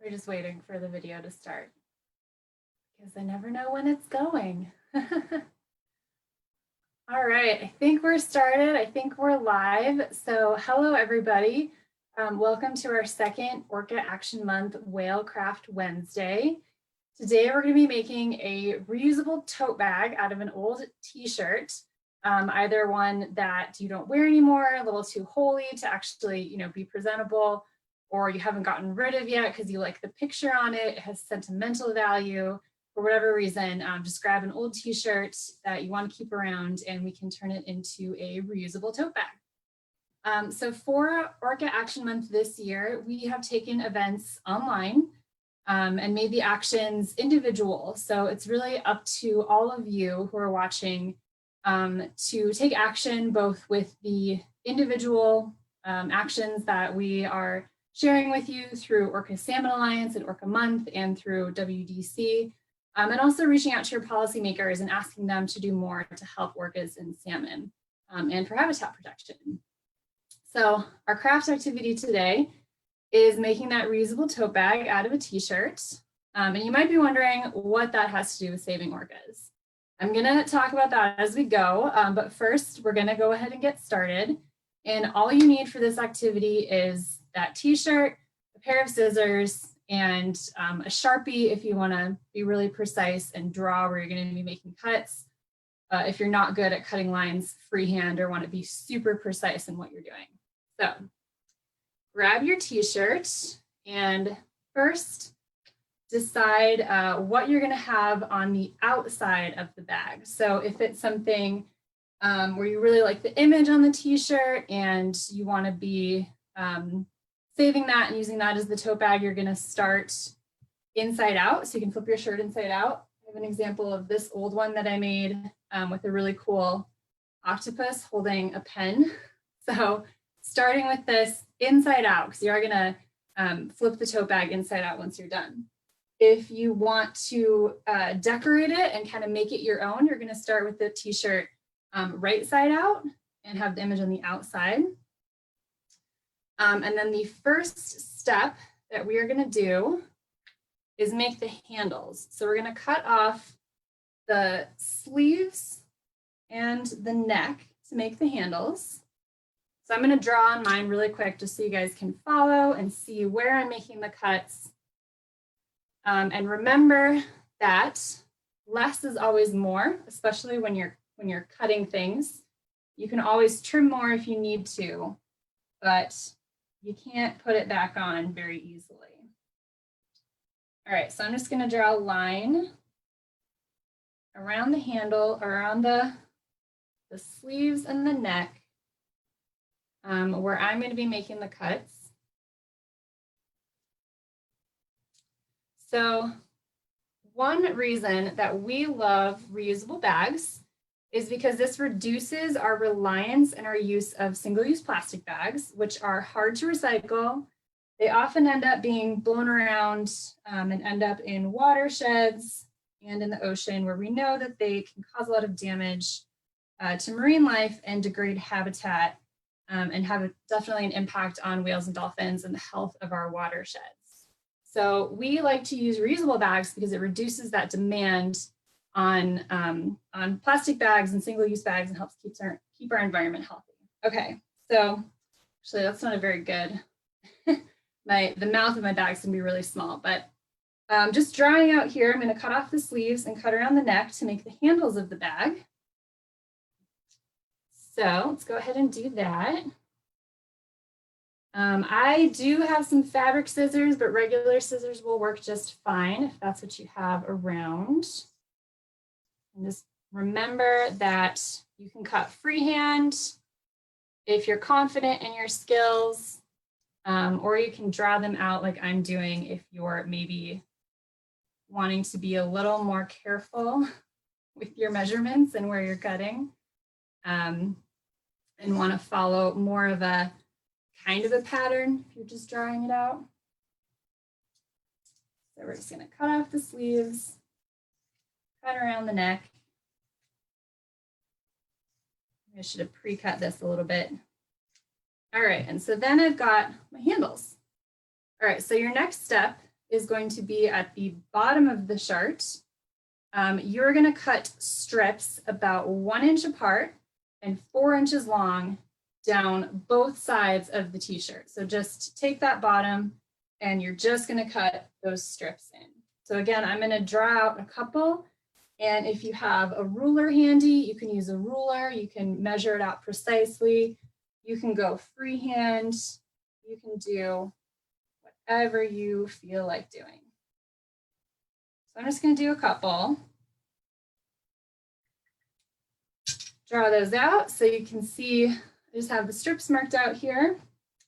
We're just waiting for the video to start because I never know when it's going. All right, I think we're started. I think we're live. So hello, everybody. Welcome to our second Orca Action Month Whale Craft Wednesday. Today, we're going to be making a reusable tote bag out of an old t-shirt, either one that you don't wear anymore, a little too holey to actually, be presentable, or you haven't gotten rid of yet because you like the picture on it, it has sentimental value. For whatever reason, just grab an old t-shirt that you want to keep around and we can turn it into a reusable tote bag. So for Orca Action Month this year, we have taken events online and made the actions individual. So it's really up to all of you who are watching to take action both with the individual actions that we are sharing with you through Orca Salmon Alliance and Orca Month and through WDC, and also reaching out to your policymakers and asking them to do more to help orcas and salmon and for habitat protection. So our craft activity today is making that reusable tote bag out of a t-shirt. And you might be wondering what that has to do with saving orcas. I'm gonna talk about that as we go, but first we're gonna go ahead and get started. And all you need for this activity is that t-shirt, a pair of scissors, and a Sharpie if you wanna be really precise and draw where you're gonna be making cuts. If you're not good at cutting lines freehand or wanna be super precise in what you're doing. So grab your t-shirt and first decide what you're gonna have on the outside of the bag. So if it's something where you really like the image on the t-shirt and you wanna be saving that and using that as the tote bag, you're gonna start inside out. So you can flip your shirt inside out. I have an example of this old one that I made with a really cool octopus holding a pen. So starting with this inside out, because you are gonna flip the tote bag inside out once you're done. If you want to decorate it and kind of make it your own, you're gonna start with the t-shirt right side out and have the image on the outside. And then the first step that we are gonna do is make the handles. So we're gonna cut off the sleeves and the neck to make the handles. So I'm gonna draw on mine really quick just so you guys can follow and see where I'm making the cuts. And remember that less is always more, especially when you're cutting things. You can always trim more if you need to, but you can't put it back on very easily. All right, so I'm just gonna draw a line around the handle, around the sleeves and the neck, where I'm gonna be making the cuts. So one reason that we love reusable bags is because this reduces our reliance and our use of single-use plastic bags, which are hard to recycle. They often end up being blown around and end up in watersheds and in the ocean, where we know that they can cause a lot of damage to marine life and degrade habitat and have definitely an impact on whales and dolphins and the health of our watersheds. So we like to use reusable bags because it reduces that demand on plastic bags and single-use bags and helps keep our environment healthy. Okay, so actually that's not a very good, the mouth of my bag's gonna be really small, but just drawing out here, I'm gonna cut off the sleeves and cut around the neck to make the handles of the bag. So let's go ahead and do that. I do have some fabric scissors, but regular scissors will work just fine if that's what you have around. And just remember that you can cut freehand if you're confident in your skills, or you can draw them out like I'm doing if you're maybe wanting to be a little more careful with your measurements and where you're cutting, and want to follow more of a kind of a pattern if you're just drawing it out. So we're just going to cut off the sleeves, cut around the neck. I should have pre-cut this a little bit. All right, and so then I've got my handles. All right, so your next step is going to be at the bottom of the shirt. You're going to cut strips about 1 inch apart and 4 inches long down both sides of the t-shirt. So just take that bottom and you're just going to cut those strips in. So again, I'm going to draw out a couple. And if you have a ruler handy, you can use a ruler. You can measure it out precisely. You can go freehand. You can do whatever you feel like doing. So I'm just going to do a couple. Draw those out so you can see, I just have the strips marked out here.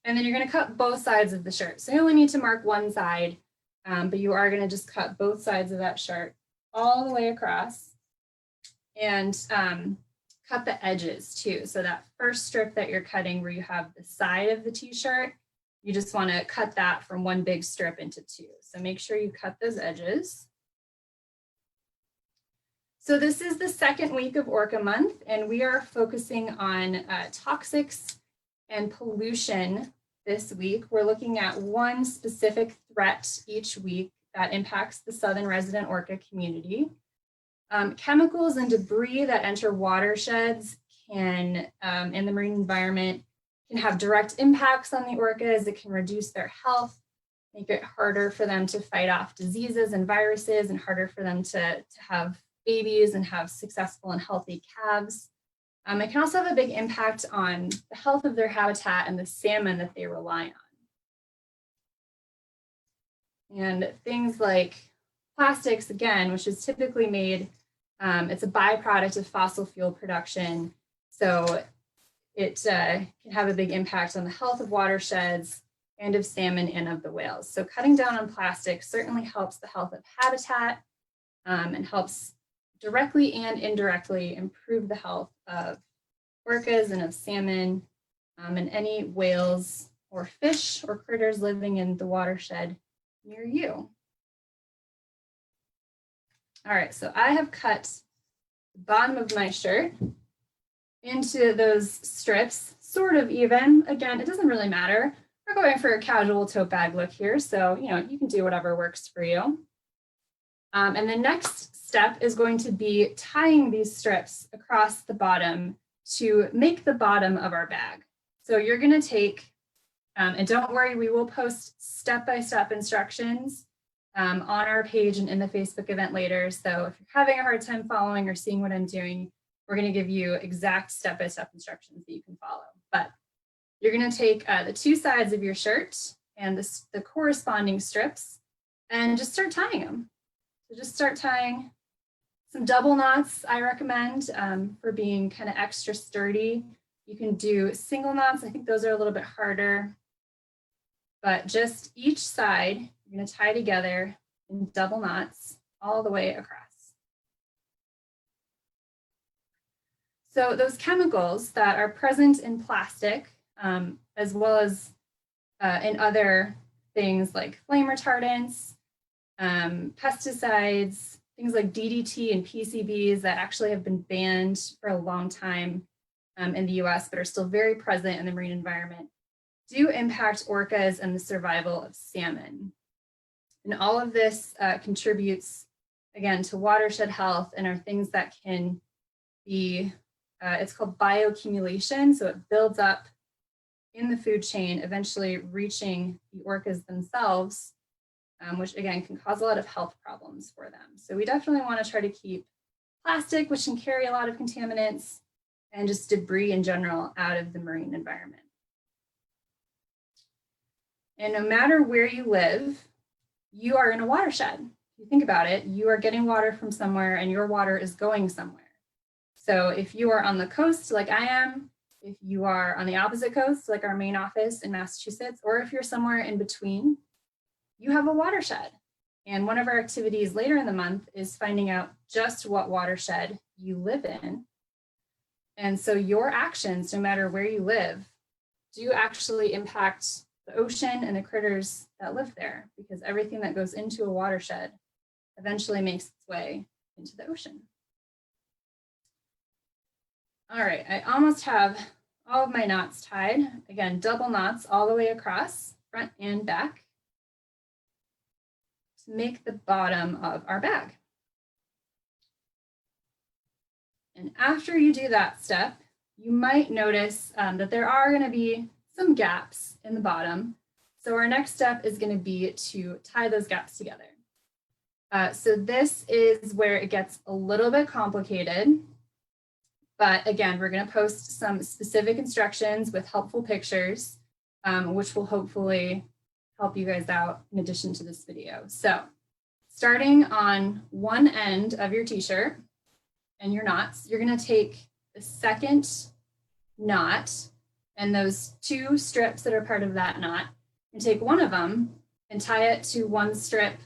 And then you're going to cut both sides of the shirt. So you only need to mark one side, but you are going to just cut both sides of that shirt all the way across, and cut the edges too. So that first strip that you're cutting where you have the side of the t-shirt, you just want to cut that from one big strip into two. So make sure you cut those edges. So this is the second week of Orca Month, and we are focusing on toxics and pollution this week. We're looking at one specific threat each week that impacts the southern resident orca community. Chemicals and debris that enter watersheds can, in the marine environment, can have direct impacts on the orcas. It can reduce their health, make it harder for them to fight off diseases and viruses, and harder for them to have babies and have successful and healthy calves. It can also have a big impact on the health of their habitat and the salmon that they rely on. And things like plastics, again, which is typically made, it's a byproduct of fossil fuel production. So it can have a big impact on the health of watersheds and of salmon and of the whales. So cutting down on plastic certainly helps the health of habitat and helps directly and indirectly improve the health of orcas and of salmon and any whales or fish or critters living in the watershed near you. All right, so I have cut the bottom of my shirt into those strips, sort of even. Again, it doesn't really matter. We're going for a casual tote bag look here, so you can do whatever works for you. And the next step is going to be tying these strips across the bottom to make the bottom of our bag. So you're going to take, and don't worry, we will post step-by-step instructions on our page and in the Facebook event later. So if you're having a hard time following or seeing what I'm doing, we're going to give you exact step-by-step instructions that you can follow. But you're going to take the two sides of your shirt and the corresponding strips and just start tying them. So just start tying some double knots, I recommend, for being kind of extra sturdy. You can do single knots. I think those are a little bit harder. But just each side, you're going to tie together in double knots all the way across. So those chemicals that are present in plastic, as well as in other things like flame retardants, pesticides, things like DDT and PCBs that actually have been banned for a long time in the US, but are still very present in the marine environment, do impact orcas and the survival of salmon. And all of this contributes, again, to watershed health and are things that can be, it's called bioaccumulation. So it builds up in the food chain, eventually reaching the orcas themselves, which again can cause a lot of health problems for them. So we definitely want to try to keep plastic, which can carry a lot of contaminants, and just debris in general out of the marine environment. And no matter where you live, you are in a watershed. If you think about it, you are getting water from somewhere and your water is going somewhere. So if you are on the coast like I am, if you are on the opposite coast like our main office in Massachusetts, or if you're somewhere in between, you have a watershed. And one of our activities later in the month is finding out just what watershed you live in. And so your actions, no matter where you live, do actually impact the ocean and the critters that live there, because everything that goes into a watershed eventually makes its way into the ocean. All right, I almost have all of my knots tied. Again, double knots all the way across, front and back. to make the bottom of our bag. And after you do that step, you might notice that there are going to be some gaps in the bottom. So our next step is going to be to tie those gaps together. So this is where it gets a little bit complicated. But again, we're going to post some specific instructions with helpful pictures, which will hopefully help you guys out in addition to this video. So starting on one end of your t-shirt and your knots, you're going to take the second knot and those two strips that are part of that knot and take one of them and tie it to one strip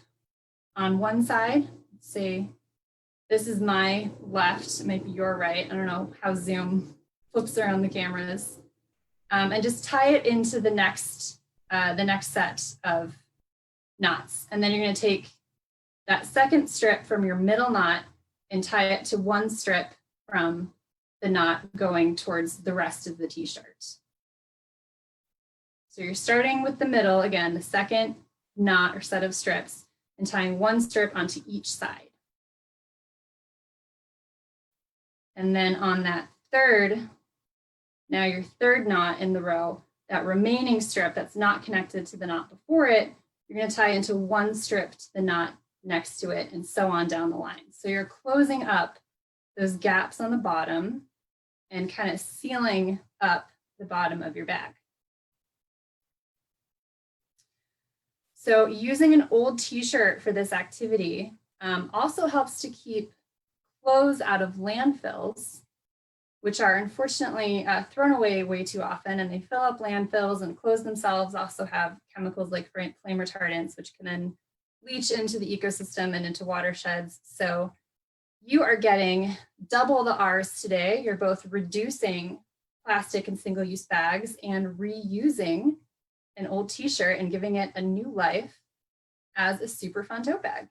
on one side. Say this is my left, it might be your right. I don't know how Zoom flips around the cameras. And just tie it into the next set of knots. And then you're going to take that second strip from your middle knot and tie it to one strip from the knot going towards the rest of the t-shirt. So you're starting with the middle, again, the second knot or set of strips, and tying one strip onto each side. And then on that now your third knot in the row, that remaining strip that's not connected to the knot before it, you're going to tie into one strip to the knot next to it, and so on down the line. So you're closing up those gaps on the bottom and kind of sealing up the bottom of your bag. So using an old t-shirt for this activity also helps to keep clothes out of landfills, which are unfortunately thrown away way too often, and they fill up landfills, and clothes themselves also have chemicals like flame retardants, which can then leach into the ecosystem and into watersheds. So you are getting double the R's today. You're both reducing plastic and single-use bags and reusing an old t-shirt and giving it a new life as a super fun tote bag.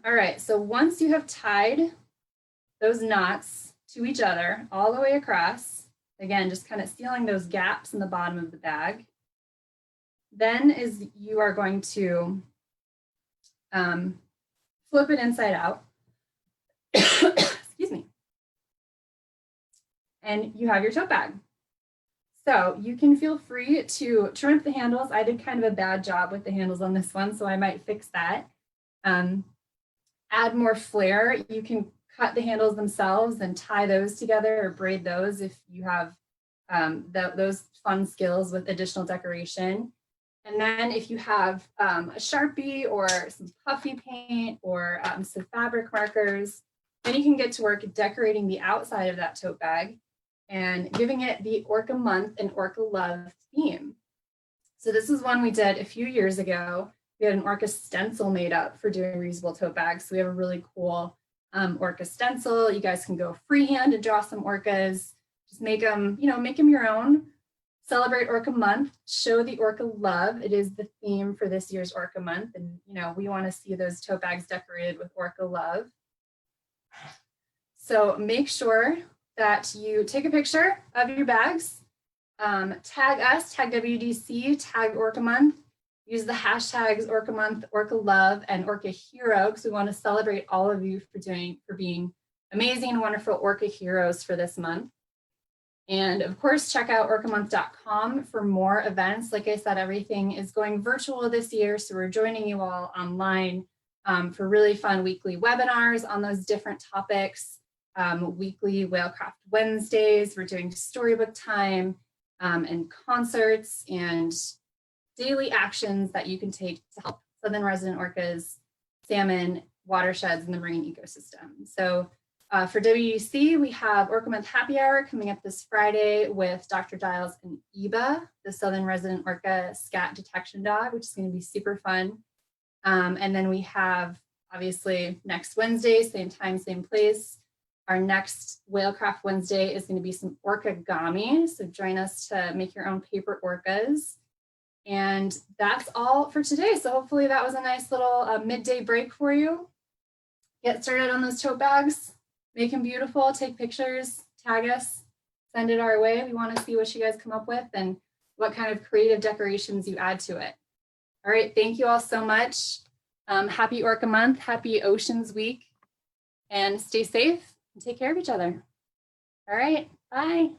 All right, so once you have tied those knots to each other all the way across, again, just kind of sealing those gaps in the bottom of the bag, then you are going to flip it inside out. Excuse me. And you have your tote bag. So you can feel free to trim up the handles. I did kind of a bad job with the handles on this one, so I might fix that. Add more flair. You can cut the handles themselves and tie those together or braid those if you have those fun skills with additional decoration. And then if you have a Sharpie or some puffy paint or some fabric markers, then you can get to work decorating the outside of that tote bag and giving it the Orca Month and Orca Love theme. So this is one we did a few years ago. We had an orca stencil made up for doing reusable tote bags. So we have a really cool orca stencil. You guys can go freehand and draw some orcas. Just make them, make them your own. Celebrate Orca Month, show the Orca Love. It is the theme for this year's Orca Month. And, we want to see those tote bags decorated with Orca Love. So make sure that you take a picture of your bags, tag us, tag WDC, tag Orca Month, use the hashtags Orca Month, Orca Love, and Orca Hero, because we want to celebrate all of you for being amazing and wonderful Orca heroes for this month. And of course, check out orcamonth.com for more events. Like I said, everything is going virtual this year, so we're joining you all online for really fun weekly webinars on those different topics. Weekly Whalecraft Wednesdays, we're doing storybook time and concerts and daily actions that you can take to help southern resident orcas, salmon, watersheds, and the marine ecosystem. So for WDC, we have Orca Month Happy Hour coming up this Friday with Dr. Giles and Eba, the southern resident orca scat detection dog, which is going to be super fun. And then we have, obviously, next Wednesday, same time, same place. Our next Whalecraft Wednesday is going to be some orcagami. So join us to make your own paper orcas. And that's all for today. So hopefully that was a nice little midday break for you. Get started on those tote bags, make them beautiful, take pictures, tag us, send it our way. We want to see what you guys come up with and what kind of creative decorations you add to it. All right, thank you all so much. Happy Orca Month, happy Oceans Week, and stay safe and take care of each other. All right, bye.